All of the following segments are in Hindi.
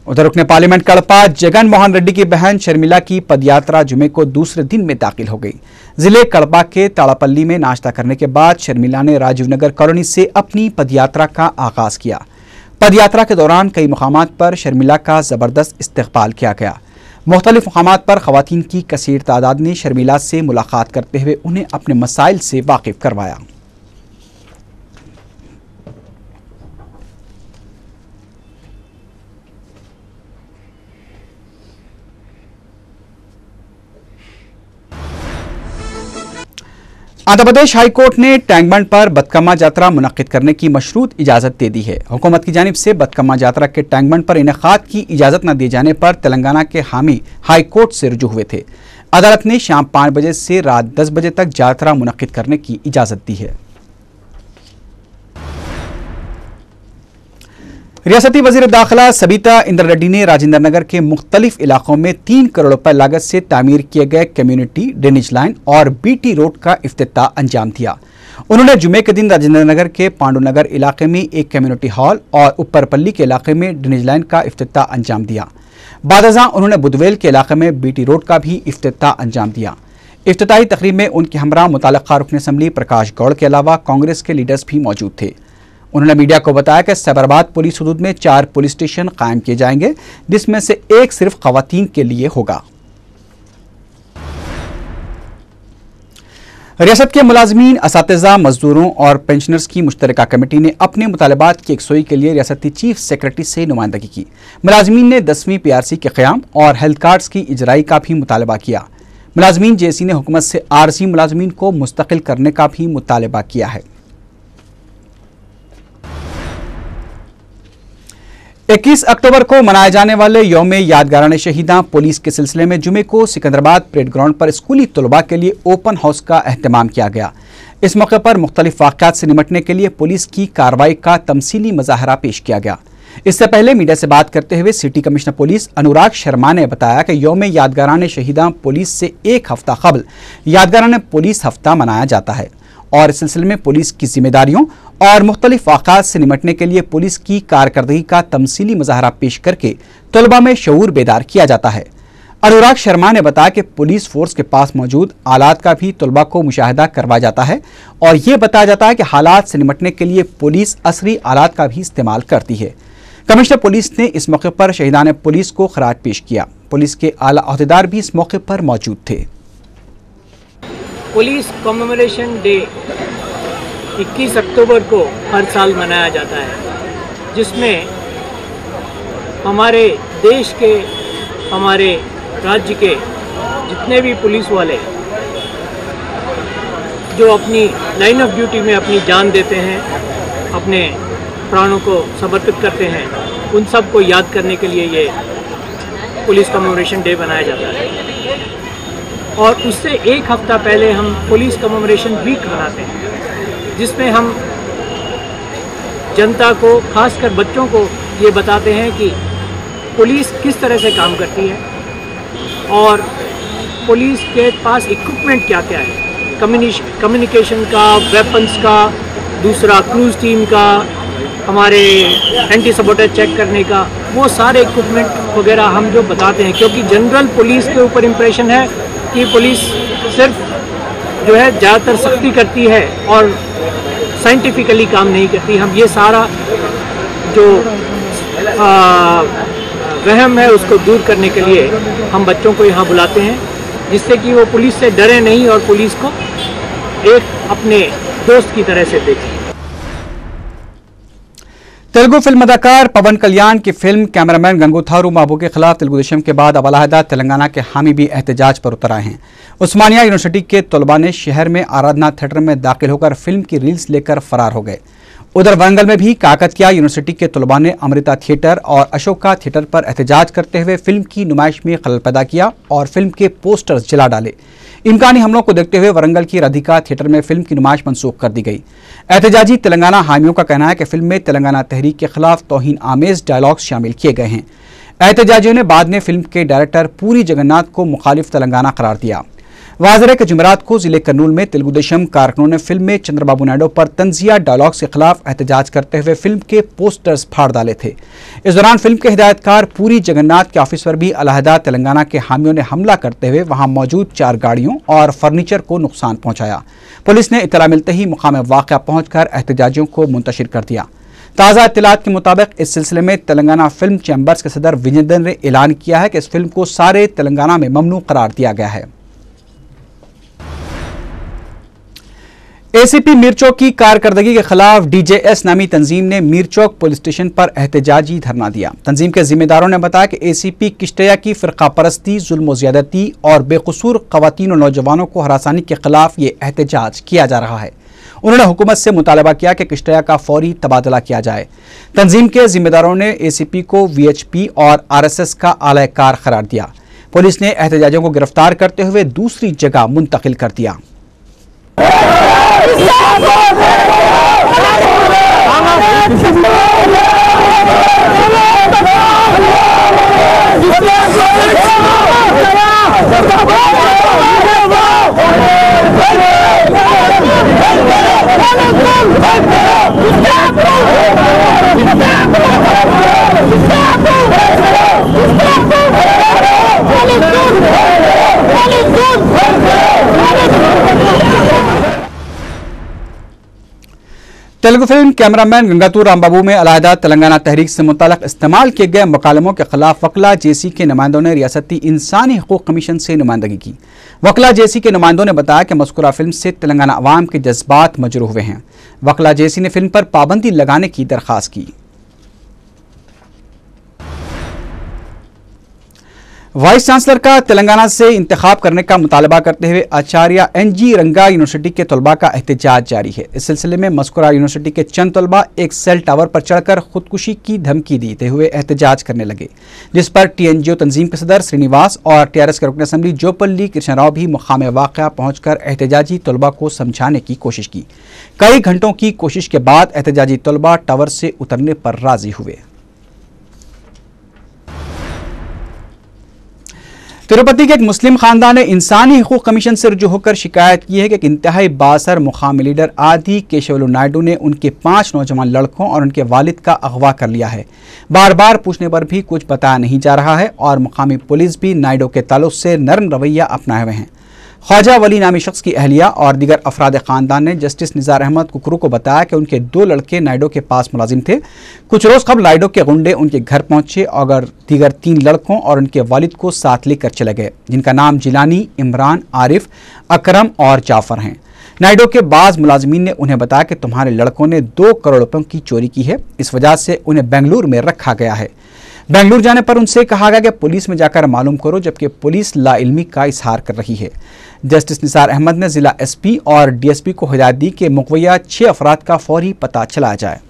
उधर रुकने पार्लियामेंट कड़पा जगन मोहन रेड्डी की बहन शर्मिला की पदयात्रा जुमे को दूसरे दिन में दाखिल हो गई। जिले कड़पा के ताड़ापल्ली में नाश्ता करने के बाद शर्मिला ने राजीव नगर कॉलोनी से अपनी पदयात्रा का आगाज किया। पदयात्रा के दौरान कई मुकामात पर शर्मिला का जबरदस्त इस्तकबाल किया गया। मुख्तलिफ मुकामात पर खवातीन की कसीर तादाद ने शर्मिला से मुलाकात करते हुए उन्हें अपने मसाइल से वाकिफ करवाया। आंध्र प्रदेश हाई कोर्ट ने टैंक बंड पर बदकम्मा यात्रा मुनक्किद करने की मशरूत इजाजत दे दी है। हुकूमत की जानिब से बदकम्मा यात्रा के टैंक बंड पर इनेकाद की इजाजत न दिए जाने पर तेलंगाना के हामी हाई कोर्ट से रुजू हुए थे। अदालत ने शाम 5 बजे से रात 10 बजे तक यात्रा मुनक्किद करने की इजाजत दी है। रियासती वजीर दाखिला सबिता इंद्र रेड्डी ने राजेंद्र नगर के मुख्तलिफ इलाकों में 3 करोड़ रुपए लागत से तामीर किए गए कम्युनिटी ड्रेनेज लाइन और बीटी रोड का इफ्तिताह अंजाम दिया। उन्होंने जुमे के दिन राजेंद्र नगर के पांडुनगर इलाके में एक कम्युनिटी हॉल और ऊपरपल्ली के इलाके में ड्रेनेज लाइन का इफ्तिताह अंजाम दिया। बादशाह उन्होंने बुधवेल के इलाके में बीटी रोड का भी इफ्तिताह अंजाम दिया। इफ्तिताही तकरीब में उनके हमरा मुताल्लिका रुकन असम्बली प्रकाश गौड़ के अलावा कांग्रेस के लीडर्स भी मौजूद थे। उन्होंने मीडिया को बताया कि साबरबाद पुलिस हुदूद में 4 पुलिस स्टेशन कायम किए जाएंगे, जिसमें से एक सिर्फ खवातीन के लिए होगा। रियासत के मुलाजमीन, असातिज़ा, मजदूरों और पेंशनर्स की मुश्तरका कमेटी ने अपने मुतालबात की यकसोई के लिए रियासती चीफ सेक्रेटरी से नुमाइंदगी की। मुलाजमीन ने 10वीं PRC के क़याम और हेल्थ कार्ड्स की इजराई का भी मुतालबा किया। मुलाजमीन JC ने हुकूमत से आरजी मुलाजमीन को मुस्तकिल करने का भी मुतालबा किया है। 21 अक्टूबर को मनाए जाने वाले यौम यादगाराने शहीदां पुलिस के सिलसिले में जुमे को सिकंदराबाद परेड ग्राउंड पर स्कूली तलबा के लिए ओपन हाउस का अहतमाम किया गया। इस मौके पर मुख्तलिफ वाक़यात से निपटने के लिए पुलिस की कार्रवाई का तमसीली मुजाहरा पेश किया गया। इससे पहले मीडिया से बात करते हुए city commissioner police Anurag Sharma ने बताया कि यौम यादगाराने शहीदां पुलिस से एक हफ्ता कबल यादगाराने पुलिस हफ्ता मनाया जाता है और इस सिलसिले में पुलिस की जिम्मेदारियों और मुख्तलिफ वाक़यात से निपटने के लिए पुलिस की कारकर्दगी का तमसीली मुजाहरा पेश करके तलबा में शऊर बेदार किया जाता है। अनुराग शर्मा ने बताया कि पुलिस फोर्स के पास मौजूद आलात का भी तलबा को मुशाहिदा करवाया जाता है और ये बताया जाता है कि हालात से निपटने के लिए पुलिस असरी आलात का भी इस्तेमाल करती है। कमिश्नर पुलिस ने इस मौके पर शहीदान पुलिस को खराज पेश किया। पुलिस के आला अहदेदार भी इस मौके पर मौजूद थे। पुलिस कमेमोरेशन डे 21 अक्टूबर को हर साल मनाया जाता है, जिसमें हमारे देश के, हमारे राज्य के जितने भी पुलिस वाले जो अपनी लाइन ऑफ ड्यूटी में अपनी जान देते हैं, अपने प्राणों को समर्पित करते हैं, उन सब को याद करने के लिए ये पुलिस कमेमोरेशन डे मनाया जाता है। और उससे एक हफ्ता पहले हम पुलिस कमेमोरेशन वीक मनाते हैं, जिसमें हम जनता को, खासकर बच्चों को ये बताते हैं कि पुलिस किस तरह से काम करती है और पुलिस के पास इक्विपमेंट क्या क्या है, कम्युनिकेशन का, वेपन्स का, दूसरा क्रूज टीम का, हमारे एंटी सबोटेज चेक करने का, वो सारे इक्विपमेंट वगैरह हम जो बताते हैं। क्योंकि जनरल पुलिस के ऊपर इम्प्रेशन है कि पुलिस सिर्फ जो है ज़्यादातर सख्ती करती है और साइंटिफिकली काम नहीं करती। हम ये सारा जो वहम है उसको दूर करने के लिए हम बच्चों को यहाँ बुलाते हैं, जिससे कि वो पुलिस से डरे नहीं और पुलिस को एक अपने दोस्त की तरह से देखें। तेलुगु फिल्म अदाकार पवन कल्याण की फिल्म कैमरामैन गंगोथारू बाबू के खिलाफ तेलुगु देशम के बाद अब अलहदा तेलंगाना के हामी भी एहतजाज पर उतर आए हैं। उस्मानिया यूनिवर्सिटी के तलबा ने शहर में आराधना थिएटर में दाखिल होकर फिल्म की रील्स लेकर फरार हो गए। उधर वरंगल में भी काकतिया यूनिवर्सिटी के तलबा ने अमृता थिएटर और अशोका थिएटर पर एहतजाज करते हुए फिल्म की नुमाइश में खलल पैदा किया और फिल्म के पोस्टर्स जला डाले। इम्कानी हमलों को देखते हुए वरंगल की राधिका थिएटर में फिल्म की नुमाइश मनसूख कर दी गई। एहतजाजी तेलंगाना हामियों का कहना है कि फिल्म में तेलंगाना तहरीक के खिलाफ तौहीन आमेज डायलॉग्स शामिल किए गए हैं। एहतजाजियों ने बाद में फिल्म के डायरेक्टर पूरी जगन्नाथ को मुखालिफ तेलंगाना करार दिया। वाज़ेह के जुमेरात को जिले कर्नूल में तेलुगु देशम कारकुनों ने फिल्म में चंद्रबाबू नायडू पर तंजिया डायलॉग्स के खिलाफ एहतजाज करते हुए फिल्म के पोस्टर्स फाड़ डाले थे। इस दौरान फिल्म के हिदायतकार पूरी जगन्नाथ के ऑफिस पर भी अलहदा तेलंगाना के हामियों ने हमला करते हुए वहां मौजूद 4 गाड़ियों और फर्नीचर को नुकसान पहुंचाया। पुलिस ने इत्तला मिलते ही मुकाम वाक़या पहुंचकर एहतजाजियों को मुंतशिर कर दिया। ताज़ा इत्तलात के मुताबिक इस सिलसिले में तेलंगाना फिल्म चैम्बर्स के सदर विजेंद्र ने ऐलान किया है कि इस फिल्म को सारे तेलंगाना में ममनू करार दिया गया है। एसीपी मीरचौक की कारकर्दगी के खिलाफ डीजेएस नामी तंजीम ने मीरचौक पुलिस स्टेशन पर एहतजाजी धरना दिया। तंजीम के जिम्मेदारों ने बताया कि एसीपी किश्तैया की फिरका परस्ती, जुल्म ज्यादती और बेकसूर खवातीन और नौजवानों को हरासानी के खिलाफ ये एहतजाज किया जा रहा है। उन्होंने हुकूमत से मुतालबा किया कि किश्तैया का फौरी तबादला किया जाए। तंजीम के जिम्मेदारों ने एसीपी को वीएचपी और आरएसएस का आलाकार करार दिया। पुलिस ने एहतजाजियों को गिरफ्तार करते हुए दूसरी जगह मुंतकिल कर दिया। तेलुगु फिल्म कैमरामैन गंगातूर रामबाबू में अलहदा तेलंगाना तहरीक से मुताल्लिक इस्तेमाल किए गए मुकालमों के खिलाफ वकला जेसी के नुमाइंदों ने रियासती इंसानी हकूक कमीशन से नुमाइंदगी की। वकला जेसी के नुमाइंदों ने बताया कि मज़कूरा फिल्म से तेलंगाना अवाम के जज्बात मजरूह हुए हैं। वकला जेसी ने फिल्म पर पाबंदी लगाने की दरख्वास्त की। वाइस चांसलर का तेलंगाना से इंतखाब करने का मुतालबा करते हुए आचार्य एनजी रंगा यूनिवर्सिटी के तलबा का एहतजाज जारी है। इस सिलसिले में मस्कुरा यूनिवर्सिटी के चंद तलबा एक सेल टावर पर चढ़कर खुदकुशी की धमकी देते हुए एहतजाज करने लगे, जिस पर टीएनजीओ तंजीम के सदर श्रीनिवास और टीआरएस के रुकन असम्बली जोपल्ली कृष्ण राव भी मुकाम वाक़या पहुंचकर एहतजाजी तलबा को समझाने की कोशिश की। कई घंटों की कोशिश के बाद एहतजाजी तलबा टावर से उतरने पर राजी हुए। तिरुपति के एक मुस्लिम खानदान ने इंसानी हकूक कमीशन से रुजू होकर शिकायत की है कि एक इंतहाई बासर मुकामी लीडर आदि केशवलु नायडू ने उनके 5 नौजवान लड़कों और उनके वालिद का अगवा कर लिया है। बार बार पूछने पर भी कुछ बताया नहीं जा रहा है और मुकामी पुलिस भी नायडू के ताल्लुक से नरम रवैया अपनाए हुए हैं। ख्वाजा वली नामी शख्स की अहलिया और दीगर अफराद ख़ानदान ने जस्टिस निज़ार अहमद कुकरू को बताया कि उनके 2 लड़के नायडू के पास मुलाजिम थे। कुछ रोज़ कबल नायडू के गुंडे उनके घर पहुंचे और दीगर 3 लड़कों और उनके वालिद को साथ लेकर चले गए, जिनका नाम जिलानी, इमरान, आरिफ, अकरम और जाफर हैं। नायडू के बाज़ मुलाजमीन ने उन्हें बताया कि तुम्हारे लड़कों ने 2 करोड़ रुपयों की चोरी की है, इस वजह से उन्हें बेंगलुरु में रखा गया है। बेंगलुरु जाने पर उनसे कहा गया कि पुलिस में जाकर मालूम करो, जबकि पुलिस लाइल्मी का इजहार कर रही है। जस्टिस निसार अहमद ने जिला एसपी और डीएसपी को हिदायत दी कि मुकव्वया 6 अफराद का फौरी पता चलाया जाए।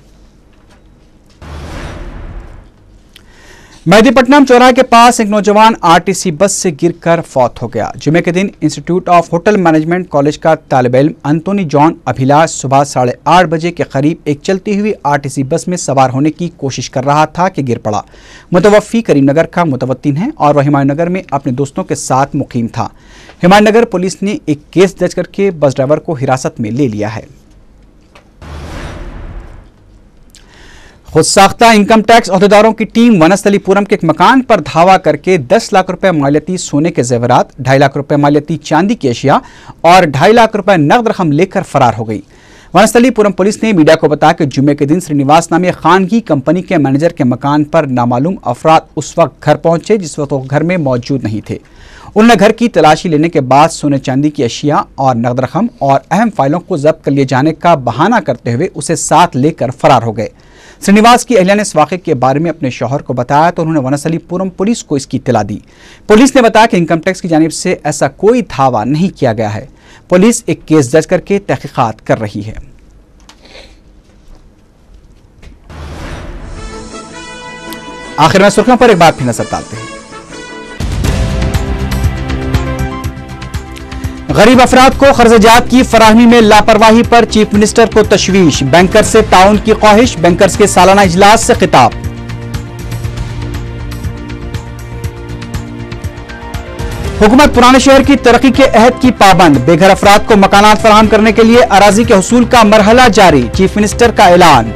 मेहदीपट्टनम चौराहे के पास एक नौजवान आरटीसी बस से गिरकर फौत हो गया। जुमे के दिन institute of hotel management college का तालिब इल्म अंतोनी जॉन अभिलाष सुबह 8:30 बजे के करीब एक चलती हुई आरटीसी बस में सवार होने की कोशिश कर रहा था कि गिर पड़ा। मुतवफ़्फ़ी करीमनगर का मुतवत्तिन है और वह हुमायूंनगर में अपने दोस्तों के साथ मुकीम था। हुमायूंनगर पुलिस ने एक केस दर्ज करके बस ड्राइवर को हिरासत में ले लिया है। खुद साख्ता इनकम टैक्स अहदेदारों की टीम वनस्थलीपुरम के एक मकान पर धावा करके 10 लाख रुपए मालियती सोने के जेवरात, 2.5 लाख रुपए मालियती चांदी की अशिया और 2.5 लाख रुपए नकद रकम लेकर फरार हो गई। वनस्थलीपुरम पुलिस ने मीडिया को बताया कि जुम्मे के दिन श्रीनिवास नामी खानगी कंपनी के मैनेजर के मकान पर नामालूम अफराद उस वक्त घर पहुंचे जिस वक्त वो घर में मौजूद नहीं थे। उन्होंने घर की तलाशी लेने के बाद सोने चांदी की अशिया और नकद रकम और अहम फाइलों को जब्त कर लिए जाने का बहाना करते हुए उसे साथ लेकर फरार हो गए। श्रीनिवास की अहलिया ने इस वाक़े के बारे में अपने शौहर को बताया तो उन्होंने वनस्थलीपुरम पुलिस को इसकी इत्तला दी। पुलिस ने बताया कि इनकम टैक्स की जानिब से ऐसा कोई दावा नहीं किया गया है। पुलिस एक केस दर्ज करके तहकीकात कर रही है। आखिर में सुर्खियों पर एक बार फिर नजर डालते हैं। गरीब अफराद को कर्ज़जात की फराहमी में लापरवाही पर चीफ मिनिस्टर को तशवीश, बैंकर्स से ताउन की ख्वाहिश, बैंकर्स के सालाना इजलास से खिताब। हुकूमत पुराने शहर की तरक्की के अहद की पाबंद, बेघर अफराद को मकानात फराहम करने के लिए अराजी के हुसूल का मरहला जारी, चीफ मिनिस्टर का ऐलान।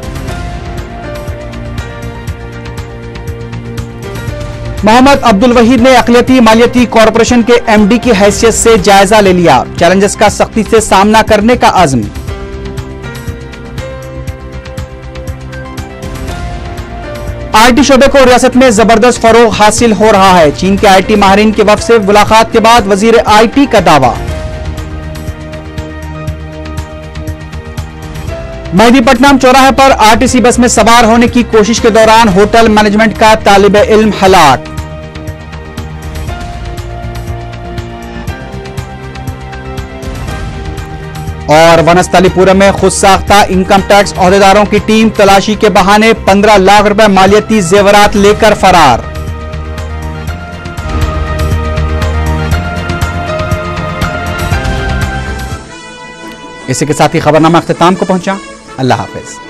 मोहम्मद अब्दुल वहीद ने अक़लियती मालियती कॉरपोरेशन के एमडी की हैसियत से जायजा ले लिया, चैलेंजेस का सख्ती से सामना करने का अज़्म। आईटी शोबे को रियासत में जबरदस्त फरोग हासिल हो रहा है, चीन के आईटी माहिरीन के वफ्द से मुलाकात के बाद वजीर आईटी का दावा। मेहदीपट्टनम चौराहे पर आरटीसी बस में सवार होने की कोशिश के दौरान होटल मैनेजमेंट का तालिब इल्म हलाक। और वनस्थलीपुरम में खुद साख्ता इनकम टैक्स ओहदेदारों की टीम तलाशी के बहाने 15 लाख रुपए मालियती जेवरात लेकर फरार। इसी के साथ ही खबरनामा अख्तिताम को पहुंचा। अल्लाह हाफिज।